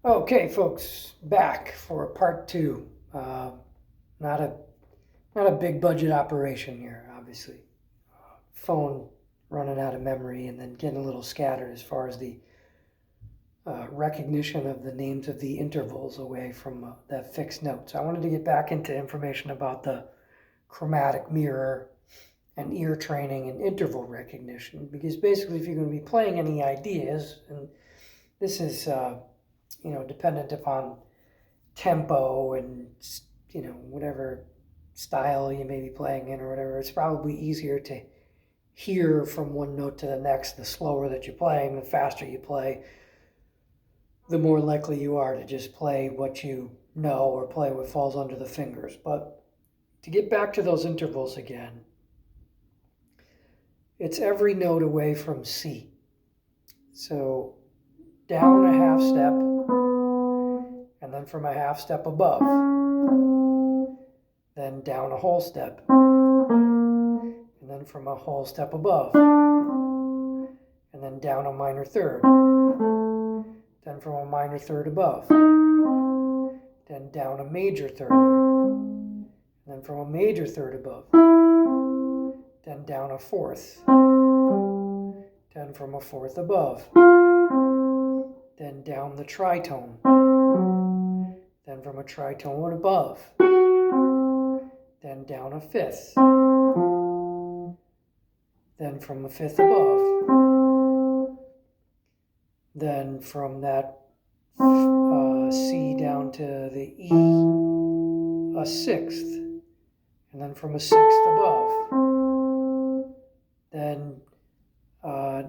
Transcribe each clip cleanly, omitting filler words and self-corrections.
Okay, folks, back for part two. Not a not a big budget operation here, obviously. Phone running out of memory and then getting a little scattered as far as the recognition of the names of the intervals away from that fixed note. So I wanted to get back into information about the chromatic mirror and ear training and interval recognition, because basically, if you're going to be playing any ideas, and this is dependent upon tempo and whatever style you may be playing in or whatever, it's probably easier to hear from one note to the next. The slower that you're playing, the faster you play, the more likely you are to just play what you know or play what falls under the fingers. But to get back to those intervals again, it's every note away from C. So down a half step, and then from a half step above, then down a whole step, and then from a whole step above, and then down a minor third, then from a minor third above, then down a major third, and then from a major third above, then down a fourth, then from a fourth above, then down the tritone, then from a tritone above, then down a fifth, then from a fifth above, then from that C down to the E, a sixth, and then from a sixth above, then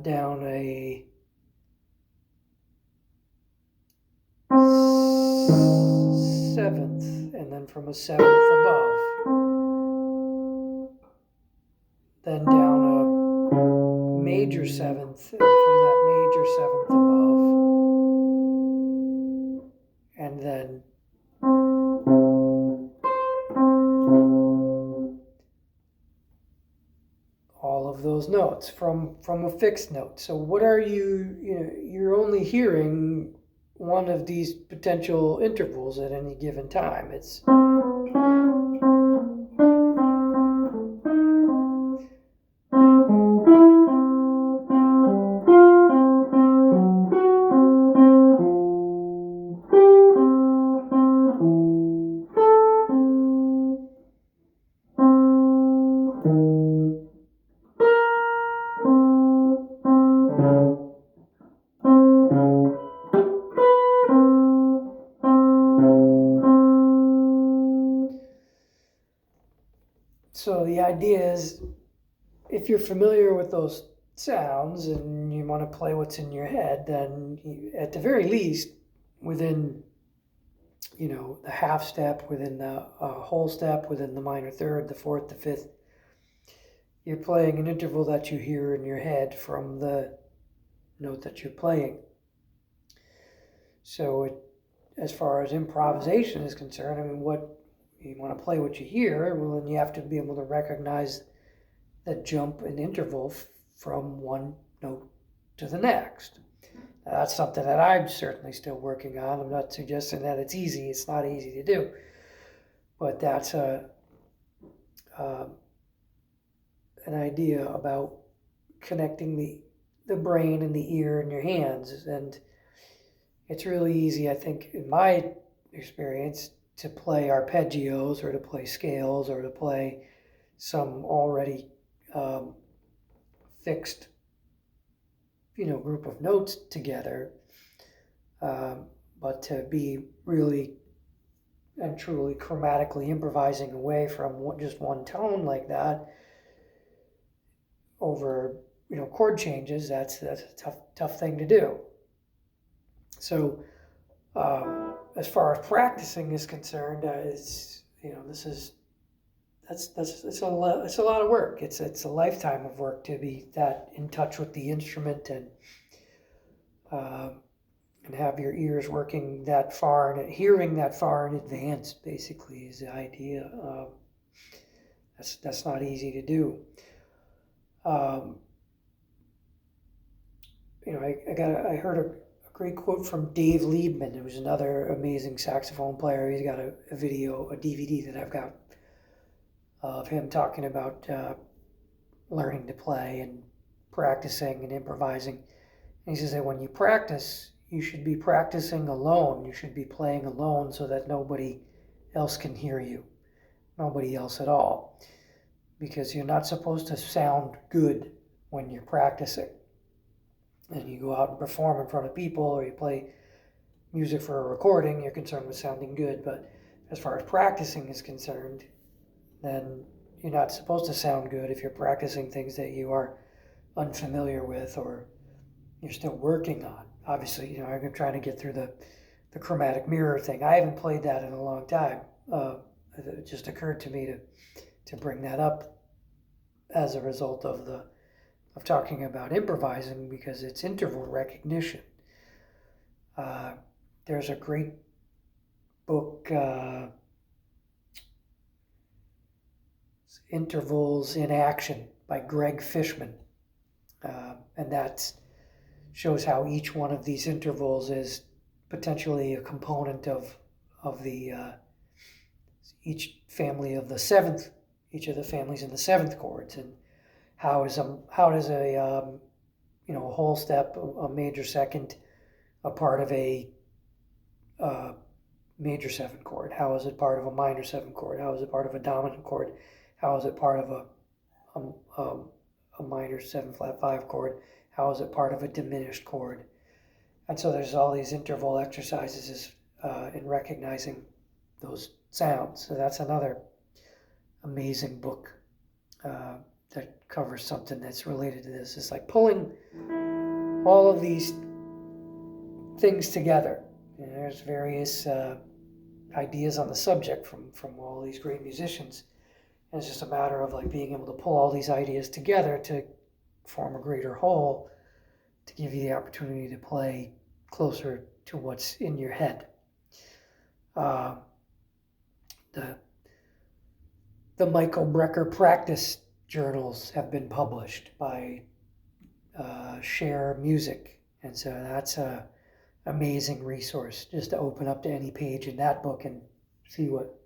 down a seventh, and then from a seventh above, then down a major seventh, and from that major seventh above, and then all of those notes from a fixed note. So what are you're only hearing one of these potential intervals at any given time. It's so the idea is, if you're familiar with those sounds and you want to play what's in your head, then at the very least, within the half step, within the whole step, within the minor third, the fourth, the fifth, you're playing an interval that you hear in your head from the note that you're playing. So as far as improvisation is concerned, I mean, what you want to play what you hear, well, then you have to be able to recognize that jump and interval from one note to the next. Now, that's something that I'm certainly still working on. I'm not suggesting that it's easy. It's not easy to do. But that's an idea about connecting the brain and the ear and your hands. And it's really easy, I think, in my experience, to play arpeggios or to play scales or to play some already fixed, group of notes together. But to be really and truly chromatically improvising away from just one tone like that over, chord changes, that's a tough thing to do. So as far as practicing is concerned, it's a lot of work. It's a lifetime of work to be that in touch with the instrument and have your ears working that far and hearing that far in advance. Basically, is the idea. That's not easy to do. I heard a great quote from Dave Liebman, who's another amazing saxophone player. He's got a video, a DVD that I've got of him talking about learning to play and practicing and improvising. And he says that when you practice, you should be practicing alone. You should be playing alone so that nobody else can hear you. Nobody else at all. Because you're not supposed to sound good when you're practicing. And you go out and perform in front of people, or you play music for a recording, you're concerned with sounding good. But as far as practicing is concerned, then you're not supposed to sound good if you're practicing things that you are unfamiliar with or you're still working on. Obviously, I'm trying to get through the chromatic mirror thing. I haven't played that in a long time. It just occurred to me to bring that up as a result of talking about improvising, because it's interval recognition. There's a great book, Intervals in Action by Greg Fishman. And that shows how each one of these intervals is potentially a component of the each family of the seventh, each of the families in the seventh chords, and how does a whole step, a major second, a part of a major seventh chord? How is it part of a minor seventh chord? How is it part of a dominant chord? How is it part of a minor 7-flat-5 chord? How is it part of a diminished chord? And so there's all these interval exercises in recognizing those sounds. So that's another amazing book that covers something that's related to this. It's like pulling all of these things together. And there's various ideas on the subject from all these great musicians. And it's just a matter of like being able to pull all these ideas together to form a greater whole, to give you the opportunity to play closer to what's in your head. The Michael Brecker practice journals have been published by Share Music, and so that's a amazing resource just to open up to any page in that book and see what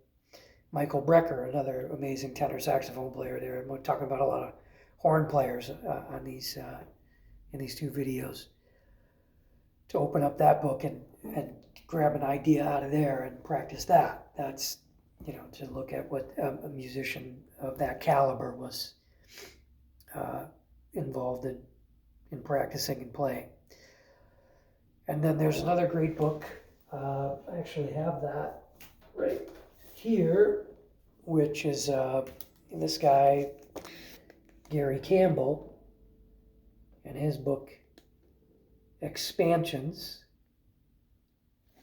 Michael Brecker, another amazing tenor saxophone player there. I'm talking about a lot of horn players on these in these two videos. To open up that book and grab an idea out of there and practice that. That's, to look at what a musician of that caliber was involved in practicing and playing. And then there's another great book. I actually have that right here, which is this guy, Gary Campbell, and his book, Expansions.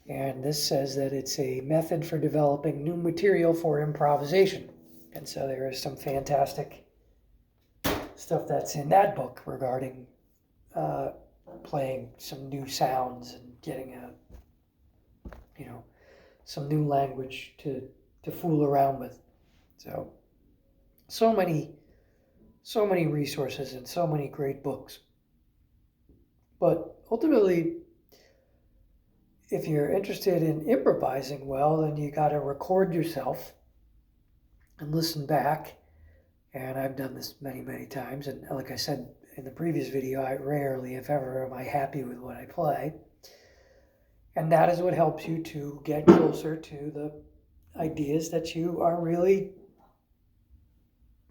And this says that it's a method for developing new material for improvisation. And so there is some fantastic stuff that's in that book regarding playing some new sounds and getting some new language to fool around with. So many resources and so many great books. But ultimately, if you're interested in improvising well, then you got to record yourself and listen back. And I've done this many, many times. And like I said in the previous video, I rarely, if ever, am I happy with what I play. And that is what helps you to get closer to the ideas that you are really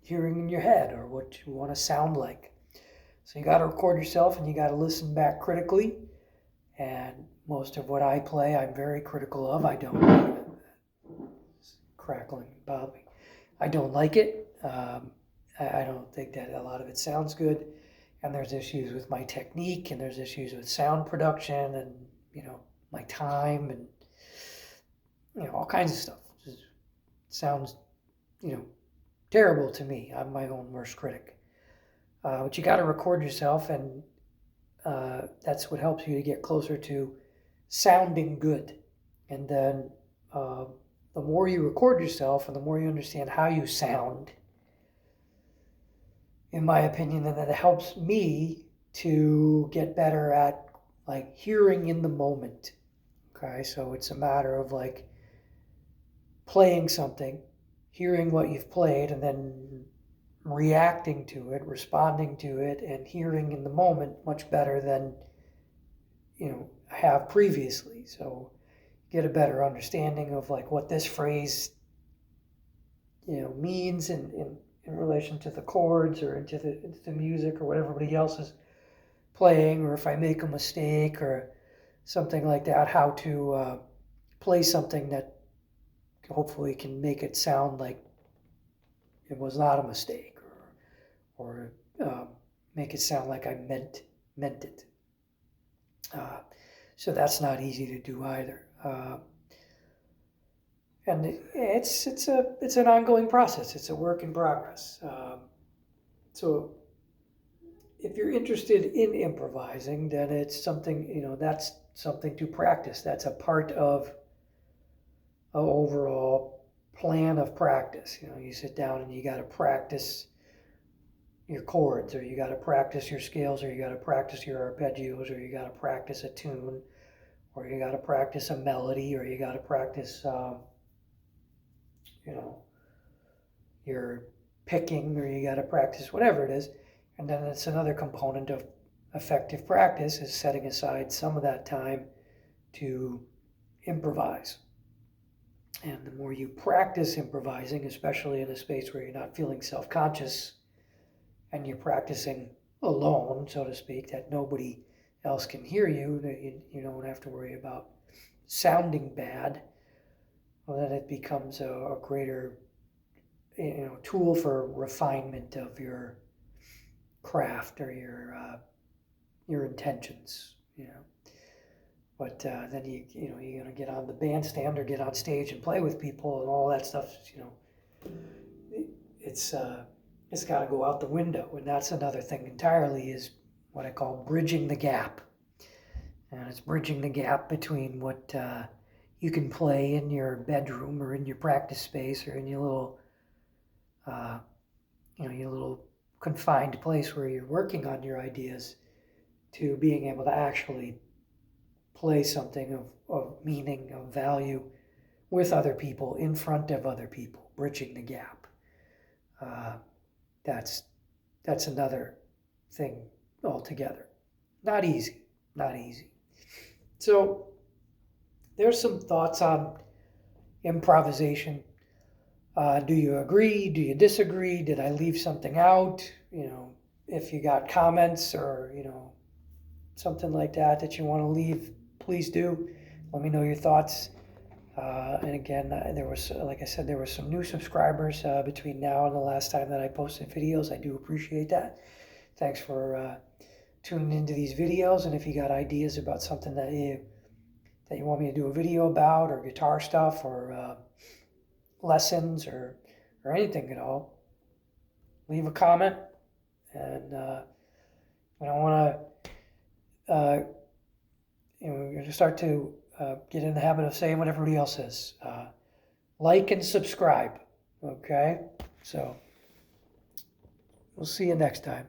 hearing in your head, or what you want to sound like. So you got to record yourself and you got to listen back critically. And most of what I play, I'm very critical of. I don't crackling, bobbing. I don't like it. I don't think that a lot of it sounds good. And there's issues with my technique, and there's issues with sound production, and my time, and all kinds of stuff. It just sounds terrible to me. I'm my own worst critic. But you got to record yourself, and that's what helps you to get closer to sounding good. And then the more you record yourself and the more you understand how you sound, in my opinion, then that helps me to get better at like hearing in the moment. Okay, so it's a matter of like playing something, hearing what you've played, and then reacting to it, responding to it, and hearing in the moment much better than have previously. So get a better understanding of like what this phrase means in relation to the chords or into the music or what everybody else is playing, or if I make a mistake or something like that, how to play something that hopefully can make it sound like it was not a mistake, or make it sound like I meant it. So that's not easy to do either. And it's an ongoing process. It's a work in progress. So if you're interested in improvising, then it's something, that's something to practice. That's a part of an overall plan of practice. You sit down and you got to practice your chords, or you got to practice your scales, or you got to practice your arpeggios, or you got to practice a tune, or you got to practice a melody, or you got to practice, your picking, or you got to practice whatever it is. And then it's another component of effective practice is setting aside some of that time to improvise. And the more you practice improvising, especially in a space where you're not feeling self-conscious and you're practicing alone, so to speak, that nobody else can hear you, that you don't have to worry about sounding bad, well, then it becomes a greater tool for refinement of your craft or your intentions. But then you're gonna get on the bandstand or get on stage and play with people and all that stuff. It's got to go out the window, and that's another thing entirely, is what I call bridging the gap. And it's bridging the gap between what you can play in your bedroom or in your practice space or in your little your little confined place where you're working on your ideas, to being able to actually play something of meaning, of value, with other people, in front of other people, bridging the gap. That's another thing altogether. Not easy. So there's some thoughts on improvisation. Do you agree? Do you disagree? Did I leave something out? If you got comments or, something like that you want to leave, please do. Let me know your thoughts. And again, there was, like I said, there were some new subscribers between now and the last time that I posted videos. I do appreciate that. Thanks for tuning into these videos. And if you got ideas about something that you want me to do a video about, or guitar stuff, or lessons, or anything at all, leave a comment. And I want to we're going to start to get in the habit of saying what everybody else says. Like and subscribe. Okay? So we'll see you next time.